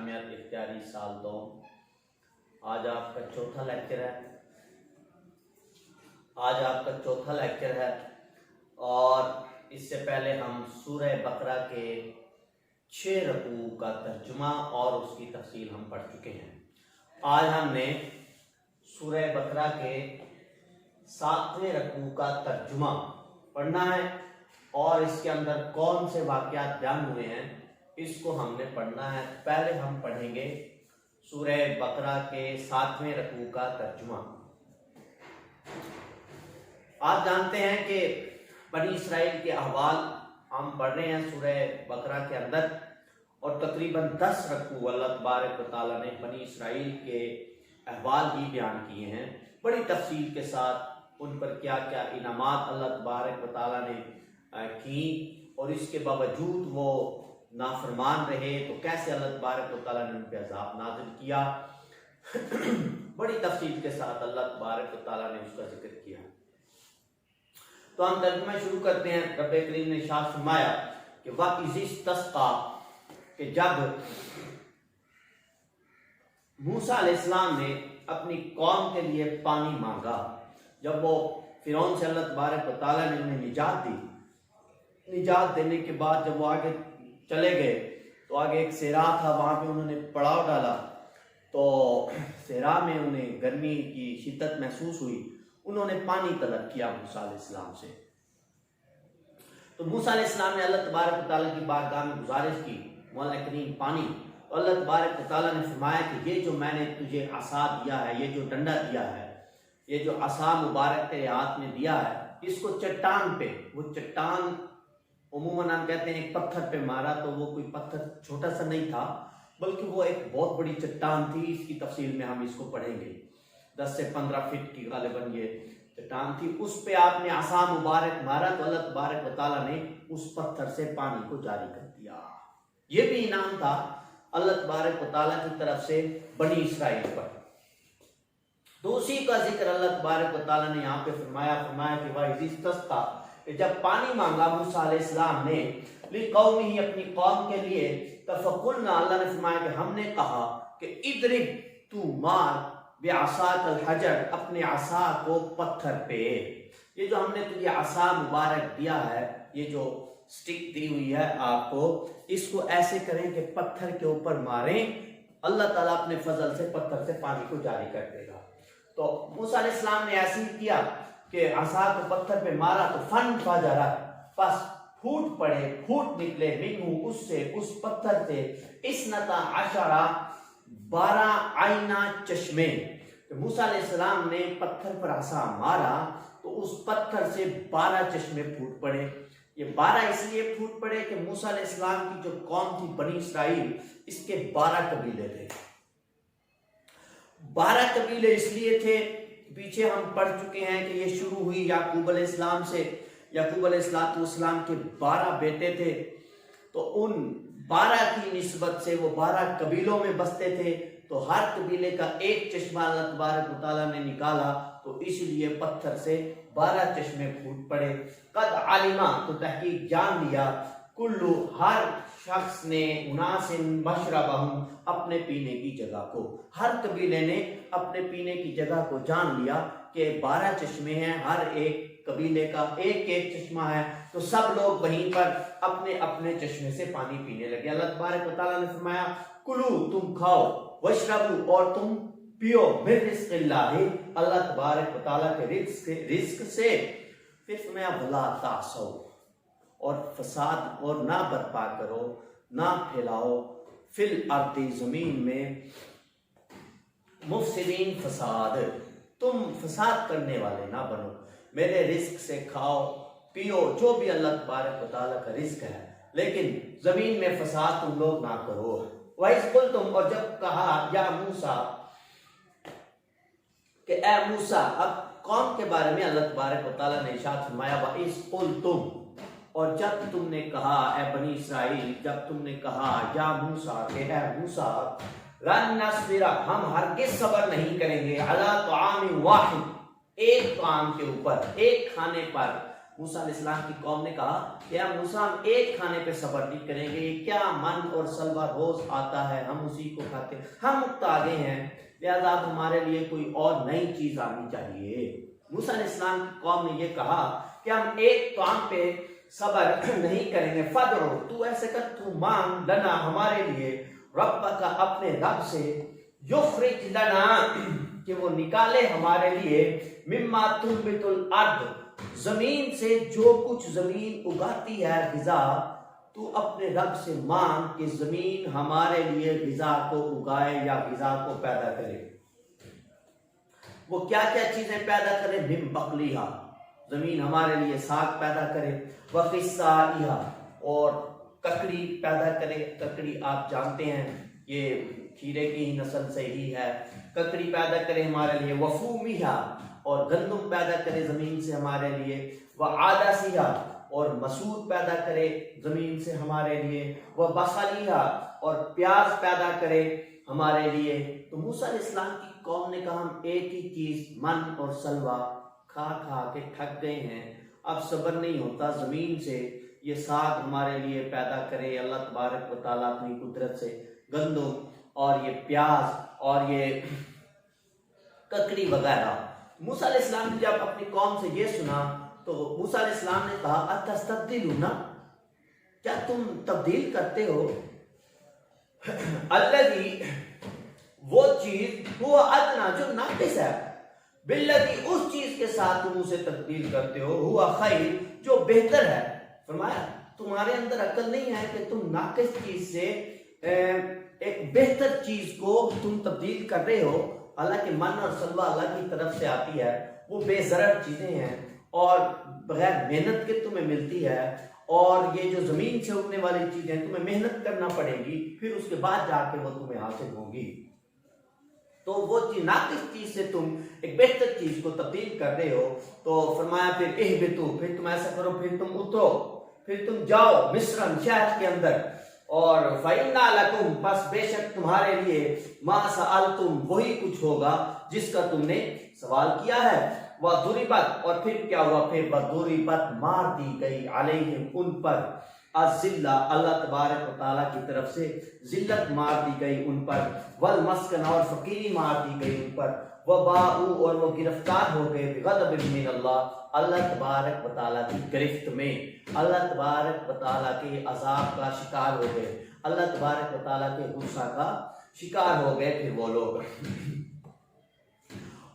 جامعہ اختیاری سال 2 آج آپ کا چوتھا لیکچر ہے اور اس سے پہلے ہم سورہ بقرہ کے 6 رکوع کا ترجمہ اور اس کی تفصیل ہم پڑھ چکے ہیں۔ آج ہم نے سورہ بقرہ کے 7ویں رکوع کا ترجمہ پڑھنا ہے اور اس کے اندر کون سے واقعات بیان ہوئے ہیں اس کو ہم نے پڑھنا ہے۔ پہلے ہم پڑھیں گے سورہ بقرہ کے 7ویں رکوع کا ترجمہ۔ آپ جانتے ہیں کہ بنی اسرائیل کے احوال ہم پڑھ رہے ہیں سورہ بقرہ کے اندر، اور تقریباً 10 رکوع اللہ تبارک و تعالیٰ نے بنی اسرائیل کے احوال ہی بیان کیے ہیں، بڑی تفصیل کے ساتھ ان پر کیا کیا انعامات اللہ تبارک و تعالیٰ نے کی، اور اس کے باوجود وہ نافرمان رہے تو کیسے اللہ تبارک و تعالیٰ نے ان پہ عذاب نازل کیا۔ بڑی تفصیل کے ساتھ اللہ تبارک و تعالیٰ نے اس کا ذکر کیا۔ تو ہم ترجمہ شروع کرتے ہیں۔ رب کریم نے ارشاد فرمایا کہ وَإِذِ اسْتَسْقَىٰ، کہ جب موسیٰ علیہ السلام نے اپنی قوم کے لیے پانی مانگا، جب وہ فرعون سے اللہ تبارک و تعالیٰ نے انہیں نجات دی، نجات دینے کے بعد جب وہ آگے چلے گئے تو آگے ایک صحرا تھا، وہاں پہ انہوں نے پڑاؤ ڈالا، تو صحرا میں انہیں گرمی کی شدت محسوس ہوئی، انہوں نے پانی طلب کیا موسیٰ علیہ السلام سے۔ تو موسیٰ علیہ السلام نے اللہ تبارک و تعالیٰ کی بارگاہ میں گزارش کی، مولا کریم پانی، تو اللہ تبارک و تعالیٰ نے فرمایا کہ یہ جو میں نے تجھے عصا دیا ہے، یہ جو ڈنڈا دیا ہے، یہ جو عصا مبارک تیرے ہاتھ میں دیا ہے، اس کو چٹان پہ، وہ چٹان عموماً ہم کہتے ہیں ایک پتھر پہ مارا، تو وہ کوئی پتھر چھوٹا سا نہیں تھا بلکہ وہ ایک بہت بڑی چٹان تھی۔ اس کی تفصیل میں ہم اس کو پڑھیں گے، 10 سے 15 فٹ کی غالباً یہ چٹان تھی، اس پہ آپ نے عصا مبارک مارا تو اللہ تبارک و تعالیٰ نے اس پتھر سے پانی کو جاری کر دیا۔ یہ بھی انعام تھا اللہ تبارک و تعالیٰ کی طرف سے بنی اسرائیل پر۔ تو اسی کا ذکر اللہ تبارک و تعالیٰ نے یہاں پہ فرمایا کہ وَإِذِ اسْتَسْقَىٰ، کہ جب پانی مانگا موسیٰ علیہ السلام نے لِقَوْمِهِ، اپنی قوم کے لیے، فَقُلْنَا، اللہ نے فرمایا کہ ہم نے کہا کہ اِضْرِبْ، تو مار، بِعَصَاكَ الْحَجَرَ، اپنے عصا کو پتھر پہ۔ یہ جو ہم نے تجھے عصا مبارک دیا ہے، یہ جو سٹک دی ہوئی ہے آپ کو، اس کو ایسے کریں کہ پتھر کے اوپر ماریں، اللہ تعالیٰ اپنے فضل سے پتھر سے پانی کو جاری کر دے گا۔ تو موسیٰ علیہ السلام نے ایسے ہی کیا کہ عصا کو پتھر پہ مارا تو فَانْفَجَرَ، پس پھوٹ نکلے، منہ، اس سے، اس پتھر سے، 12 آئینہ چشمے۔ موسیٰ علیہ السلام نے پتھر پر عصا مارا تو اس پتھر سے 12 چشمے پھوٹ پڑے۔ یہ 12 اس لیے پھوٹ پڑے کہ موسیٰ علیہ السلام کی جو قوم تھی بنی اسرائیل، اس کے 12 قبیلے تھے۔ 12 قبیلے اس لیے تھے، پیچھے ہم پڑھ چکے ہیں کہ یہ شروع ہوئی یعقوب علیہ السلام سے۔ یعقوب علیہ السلام کے 12 بیٹے تھے، تو ان 12 کی نسبت سے وہ 12 قبیلوں میں بستے تھے، تو ہر قبیلے کا ایک چشمہ اللہ تبارک و تعالیٰ نے نکالا، تو اس لیے پتھر سے 12 چشمے پھوٹ پڑے۔ قد علما، تو تحقیق جان لیا، کلو، ہر شخص نے، اناس مشربہم، اپنے پینے کی جگہ کو، ہر قبیلے نے اپنے پینے کی جگہ کو جان لیا کہ 12 چشمے ہیں، ہر ایک قبیلے کا ایک چشمہ ہے، تو سب لوگ وہیں پر اپنے اپنے چشمے سے پانی پینے لگے۔ اللہ تبارک و تعالیٰ نے فرمایا کلو، تم کھاؤ، واشربو، اور تم پیو، من رزق اللہ، اللہ تبارک و تعالیٰ کے رزق سے۔ پھر فرمایا ولا تعصوا، اور فساد اور نہ برپا کرو، نہ پھیلاؤ، فی الارض، زمین میں، مفسدین، فساد، تم فساد کرنے والے نہ بنو، میرے رزق سے کھاؤ پیو، جو بھی اللہ تبارک و تعالیٰ کا رزق ہے، لیکن زمین میں فساد تم لوگ نہ کرو۔ وَإِذْ قُلْتُمْ، اور جب کہا یا موسیٰ، کہ اے موسیٰ، اب قوم کے بارے میں اللہ تبارک و تعالیٰ نے ارشاد فرمایا وَإِذْ قُلْتُمْ، اور جب تم نے کہا، اے بنی اسرائیل، جب تم نے کہا یا موسیٰ، کہ اے موسیٰ، لَن نَصْبِرَ، ہم ہرگز صبر نہیں کریں گے، عَلَىٰ طَعَامٍ وَاحِدٍ، ایک طعام کے اوپر، ایک کھانے پر، موسیٰ علیہ السلام کی قوم نے کہا کہ یا موسیٰ ہم ایک کھانے پہ صبر نہیں کریں گے، یہ کیا من اور سلوہ روز آتا ہے، ہم اسی کو کھاتے ہیں، ہم مقتدے ہیں، لہذا ہمارے لیے کوئی اور نئی چیز آنی چاہیے۔ موسیٰ علیہ السلام کی قوم نے یہ کہا کہ ہم ایک کام پہ صبر نہیں کریں گے، فدعو، تو ایسے کر، تو مانگ لنا ہمارے لیے، ربک، اپنے رب سے، یخرج لنا، کہ وہ نکالے ہمارے لیے، مما تنبت الارض، زمین سے جو کچھ زمین اگاتی ہے غذا، تو اپنے رب سے مانگ کہ زمین ہمارے لیے غذا کو اگائے یا غذا کو پیدا کرے۔ وہ کیا کیا چیزیں پیدا کرے؟ من بقلیہا، زمین ہمارے لیے ساگ پیدا کرے، وقصائہا، اور ککڑی پیدا کرے۔ ککڑی آپ جانتے ہیں یہ کھیرے کی ہی نسل سے ہی ہے، ککڑی پیدا کرے ہمارے لیے، وفومیہا، اور گندم پیدا کرے زمین سے ہمارے لیے، وعدسیہا، اور مسور پیدا کرے زمین سے ہمارے لیے، وبصلیہا، اور پیاز پیدا کرے ہمارے لیے۔ تو موسیٰ علیہ السلام کی قوم نے کہا ہم ایک ہی چیز من اور سلوہ کھا کھا کے تھک گئے ہیں، اب صبر نہیں ہوتا زمین سے یہ ساگ ہمارے لیے پیدا کرے اللہ تبارک و تعالیٰ اپنی قدرت سے، گندم اور یہ پیاز اور یہ ککڑی وغیرہ۔ موسیٰ علیہ السلام نے جب اپنی قوم سے یہ سنا تو موسیٰ علیہ السلام نے کہا اتستبدلون، کیا تم تبدیل کرتے ہو، الذی، وہ چیز، ہوا ادنا، جو ناقص ہے، بالذی، اس چیز کے ساتھ تم اسے تبدیل کرتے ہو، ہوا خیر، جو بہتر ہے۔ فرمایا تمہارے اندر عقل نہیں ہے کہ تم ناقص چیز سے ایک بہتر چیز کو تم تبدیل کر رہے ہو، حالانکہ من اور سلوہ اللہ کی طرف سے آتی ہے، وہ بے ضرر چیزیں ہیں اور بغیر محنت کے تمہیں ملتی ہے، اور یہ جو زمین سے اگنے والی چیزیں تمہیں محنت کرنا پڑے گی، پھر اس کے بعد جا کے وہ تمہیں حاصل ہوں گی۔ تو وہ ناقص چیز سے تم ایک بہتر چیز کو تبدیل کر رہے ہو۔ تو فرمایا پھر اہبطوا، پھر تم ایسا کرو، پھر تم اترو، پھر تم جاؤ مصر، شہر کے اندر، اور فَإِنَّا لَكُمْ، پس بے شک تمہارے لیے، مَا سَأَلْتُمْ، وہی کچھ ہوگا جس کا تم نے سوال کیا ہے، وَضُرِبَتْ، اور پھر کیا ہوا، پھر وَضُرِبَتْ، مار دی گئی، عَلَيْهِمْ، ان پر، الذلہ، اللہ تبارک و تعالیٰ کی طرف سے ذلت مار دی گئی ان پر، والمسکن، اور فقیری مار دی گئی ان پر، وباءوا، اور وہ گرفتار ہو گئے، بغضب من اللہ، اللہ تبارک و تعالیٰ کی گرفت میں، اللہ تبارک و تعالیٰ کے عذاب کا شکار ہو گئے، اللہ تبارک و تعالیٰ کے غصہ کا شکار ہو گئے پھر وہ لوگ۔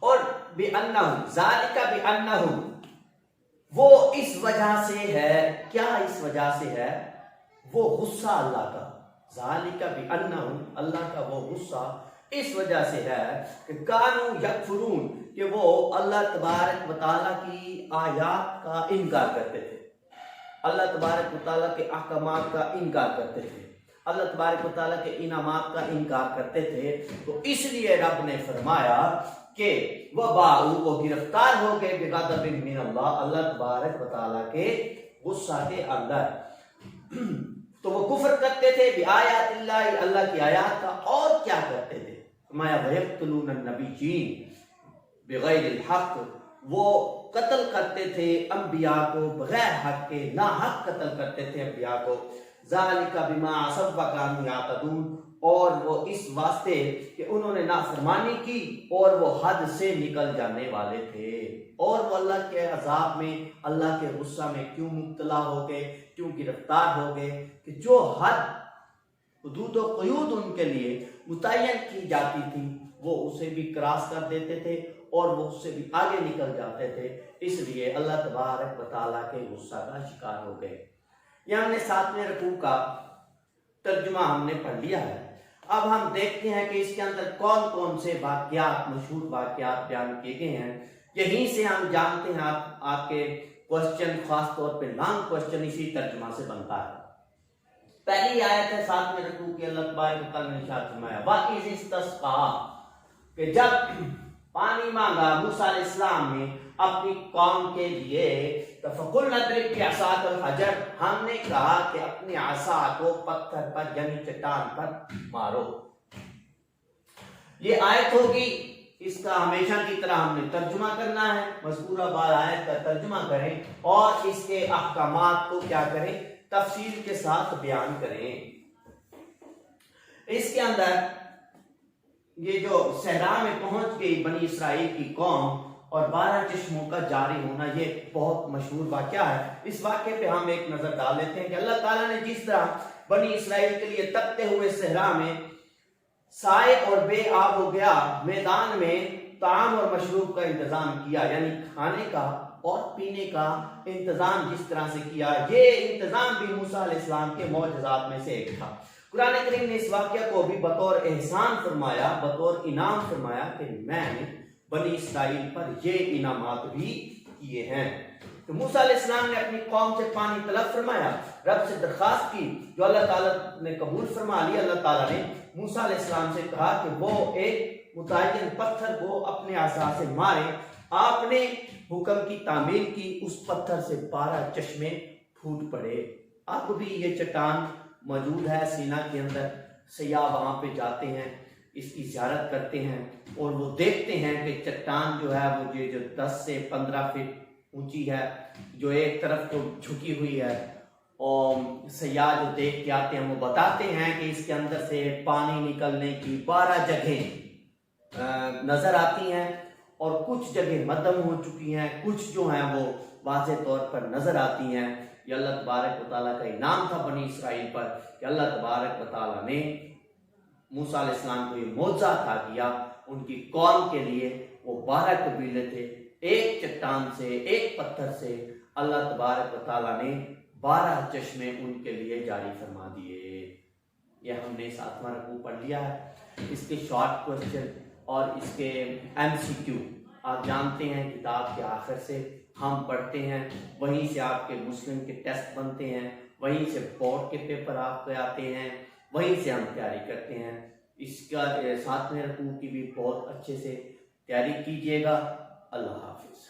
اور بِأَنَّهُمْ، ذَلِكَ بِأَنَّهُمْ، وہ اس وجہ سے ہے، کیا اس وجہ سے ہے، وہ غصہ اللہ کا، ذَلِكَ بِأَنَّهُمْ، اللہ کا وہ غصہ اس وجہ سے ہے کہ کانوا یکفرون، کہ وہ اللہ تبارک و تعالیٰ کی آیات کا انکار کرتے تھے، اللہ تبارک و تعالیٰ کے احکامات کا انکار کرتے تھے، اللہ تبارک و تعالیٰ کے انعامات کا انکار کرتے تھے۔ تو اس لیے رب نے فرمایا کہ وباءوا، وہ گرفتار ہو گئے، بغضب من اللہ، اللہ تبارک و تعالیٰ کے غصہ کے اندر۔ تو وہ کفر کرتے تھے بآیات اللہ، اللہ کی آیات کا، اور کیا کرتے تھے، فرمایا وَيَقْتُلُونَ النَّبِيِّينَ بغیر الحق، وہ قتل کرتے تھے انبیاء کو بغیر حق کے، ناحق قتل کرتے تھے انبیاء کو، ذَلِكَ بِمَا عَصَوْا وَكَانُوا يَعْتَدُونَ، اور وہ اس واسطے کہ انہوں نے نافرمانی کی اور وہ حد سے نکل جانے والے تھے، اور وہ اللہ کے عذاب میں، اللہ کے غصہ میں کیوں مبتلا ہو گئے، کیوں گرفتار ہو گئے، کہ جو حد، حدود و قیود ان کے لیے متعین کی جاتی تھی وہ اسے بھی کراس کر دیتے تھے اور وہ اس سے بھی آگے نکل جاتے تھے، اس لیے اللہ تبارک و تعالیٰ کے غصہ کا شکار ہو گئے۔ یہ ہم نے 7ویں رکوع کا ترجمہ ہم نے پڑھ لیا ہے۔ اب ہم دیکھتے ہیں کہ اس کے اندر کون کون سے واقعات، مشہور واقعات بیان کیے گئے ہیں۔ یہیں سے ہم جانتے ہیں آپ کے کوشچن، خاص طور پہ لانگ کوشچن اسی ترجمہ سے بنتا ہے۔ پہلی آیت ہے 7ویں رکوع کی، اللہ تبارک و تعالیٰ نے ارشاد فرمایا وَإِذِ اسْتَسْقَىٰ، کہ جب پانی مانگا موسیٰ علیہ السلام نے اپنی قوم کے لیے، فَقُلْنَا اضْرِب بِعَصَاكَ الْحَجَرَ، ہم نے کہا کہ اپنے عصا کو پتھر پر یعنی چٹان پر مارو۔ یہ آیت ہوگی اس کا ہمیشہ کی طرح ہم نے ترجمہ کرنا ہے، مذکورہ بار آیت کا ترجمہ کریں اور اس کے احکامات کو کیا کریں، تفصیل کے ساتھ بیان کریں۔ اس کے اندر یہ جو صحرا میں پہنچ گئی بنی اسرائیل کی قوم اور 12 چشموں کا جاری ہونا، یہ بہت مشہور واقعہ ہے۔ اس واقعے پہ ہم ایک نظر ڈال لیتے ہیں کہ اللہ تعالیٰ نے جس طرح بنی اسرائیل کے لیے تپتے ہوئے صحرا میں سائے اور بے آب ہو گیا میدان میں طعام اور مشروب کا انتظام کیا، یعنی کھانے کا اور پینے کا انتظام جس طرح سے کیا، یہ انتظام بھی موسیٰ علیہ السلام کے معجزات میں سے ایک تھا۔ قرآن کریم نے اس واقعہ کو بھی بطور احسان فرمایا، بطور انعام فرمایا کہ میں نے بنی اسرائیل پر یہ انعامات بھی کیے ہیں۔ تو موسیٰ علیہ السلام نے اپنی قوم سے پانی طلب فرمایا، رب سے درخواست کی، جو اللہ تعالیٰ نے قبول فرما لیا۔ اللہ تعالیٰ نے موسیٰ علیہ السلام سے کہا کہ وہ ایک متعین پتھر کو اپنے عصا سے مارے۔ آپ نے حکم کی تعمیل کی، اس پتھر سے 12 چشمے پھوٹ پڑے۔ اب بھی یہ چٹان موجود ہے سینا کے اندر، سیاح وہاں پہ جاتے ہیں، اس کی زیارت کرتے ہیں اور وہ دیکھتے ہیں کہ چٹان جو ہے وہ جو 10 سے 15 فٹ اونچی ہے، جو ایک طرف کو جھکی ہوئی ہے، اور سیاح جو دیکھ کے آتے ہیں وہ بتاتے ہیں کہ اس کے اندر سے پانی نکلنے کی 12 جگہیں نظر آتی ہیں، اور کچھ جگہ مدھم ہو چکی ہیں، کچھ جو ہیں وہ واضح طور پر نظر آتی ہیں۔ یہ اللہ تبارک و تعالیٰ کا انعام تھا بنی اسرائیل پر کہ اللہ تبارک و تعالیٰ نے موسیٰ علیہ السلام کو یہ معجزہ عطا کیا۔ ان کی قوم کے لیے وہ 12 قبیلے تھے، ایک چٹان سے، ایک پتھر سے اللہ تبارک و تعالیٰ نے 12 چشمے ان کے لیے جاری فرما دیے۔ یہ ہم نے 7واں رکوع پڑھ لیا ہے۔ اس کے شارٹ کوسچن اور اس کے MCQ آپ جانتے ہیں، کتاب کے آخر سے ہم پڑھتے ہیں، وہیں سے آپ کے مسلم کے ٹیسٹ بنتے ہیں، وہیں سے بورڈ کے پیپر آپ کے آتے ہیں، وہیں سے ہم تیاری کرتے ہیں۔ اس کا 7ویں رکوع کی بھی بہت اچھے سے تیاری کیجیے گا۔ اللہ حافظ۔